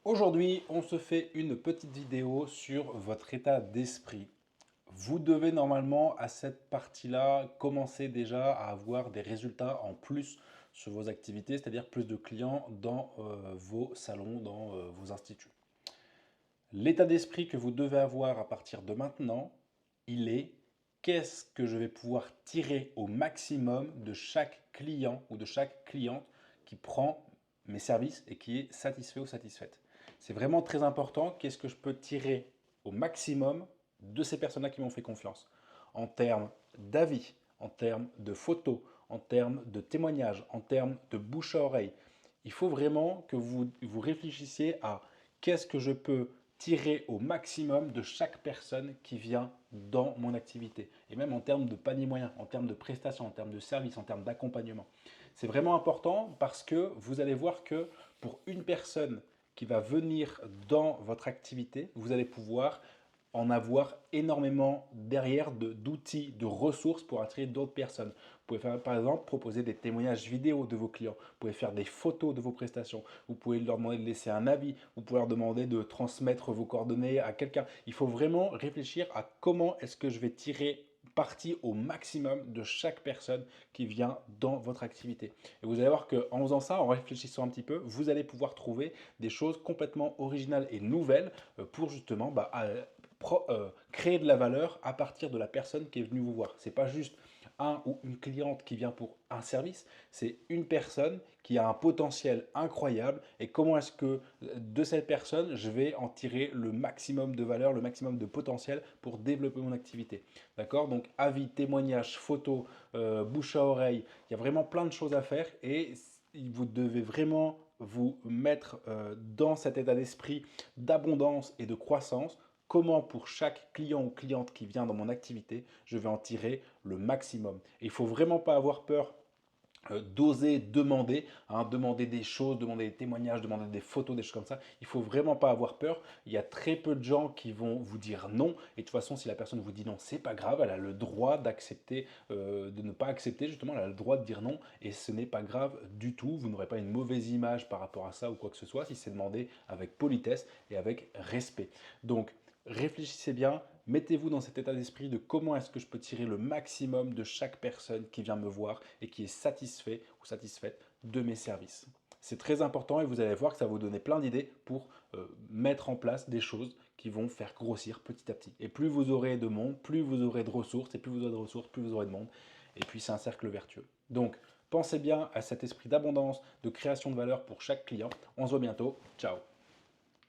Aujourd'hui, on se fait une petite vidéo sur votre état d'esprit. Vous devez normalement, à cette partie-là, commencer déjà à avoir des résultats en plus sur vos activités, c'est-à-dire plus de clients dans vos salons, dans vos instituts. L'état d'esprit que vous devez avoir à partir de maintenant, il est qu'est-ce que je vais pouvoir tirer au maximum de chaque client ou de chaque cliente qui prend mes services et qui est satisfait ou satisfaite. C'est vraiment très important. Qu'est-ce que je peux tirer au maximum de ces personnes-là qui m'ont fait confiance en termes d'avis, en termes de photos, en termes de témoignages, en termes de bouche à oreille. Il faut vraiment que vous réfléchissiez à qu'est-ce que je peux tirer au maximum de chaque personne qui vient dans mon activité. Et même en termes de panier moyen, en termes de prestations, en termes de services, en termes d'accompagnement. C'est vraiment important parce que vous allez voir que pour une personne qui va venir dans votre activité, vous allez pouvoir en avoir énormément derrière d'outils, de ressources pour attirer d'autres personnes. Vous pouvez faire, par exemple, proposer des témoignages vidéo de vos clients. Vous pouvez faire des photos de vos prestations. Vous pouvez leur demander de laisser un avis. Vous pouvez leur demander de transmettre vos coordonnées à quelqu'un. Il faut vraiment réfléchir à comment est-ce que je vais tirer parti au maximum de chaque personne qui vient dans votre activité. Et vous allez voir qu'en faisant ça, en réfléchissant un petit peu, vous allez pouvoir trouver des choses complètement originales et nouvelles pour justement créer de la valeur à partir de la personne qui est venue vous voir. Ce n'est pas juste un ou une cliente qui vient pour un service, c'est une personne qui a un potentiel incroyable et comment est-ce que de cette personne, je vais en tirer le maximum de valeur, le maximum de potentiel pour développer mon activité. D'accord? Donc avis, témoignages, photos, bouche à oreille, il y a vraiment plein de choses à faire et vous devez vraiment vous mettre dans cet état d'esprit d'abondance et de croissance. Comment pour chaque client ou cliente qui vient dans mon activité, je vais en tirer le maximum. Et il ne faut vraiment pas avoir peur d'oser demander, hein, demander des choses, demander des témoignages, demander des photos, des choses comme ça. Il ne faut vraiment pas avoir peur. Il y a très peu de gens qui vont vous dire non. Et de toute façon, si la personne vous dit non, c'est pas grave. Elle a le droit d'accepter, de ne pas accepter justement. Elle a le droit de dire non. Et ce n'est pas grave du tout. Vous n'aurez pas une mauvaise image par rapport à ça ou quoi que ce soit si c'est demandé avec politesse et avec respect. Donc, réfléchissez bien, mettez-vous dans cet état d'esprit de comment est-ce que je peux tirer le maximum de chaque personne qui vient me voir et qui est satisfait ou satisfaite de mes services. C'est très important et vous allez voir que ça va vous donner plein d'idées pour mettre en place des choses qui vont faire grossir petit à petit. Et plus vous aurez de monde, plus vous aurez de ressources, et plus vous aurez de ressources, plus vous aurez de monde. Et puis c'est un cercle vertueux. Donc pensez bien à cet esprit d'abondance, de création de valeur pour chaque client. On se voit bientôt. Ciao.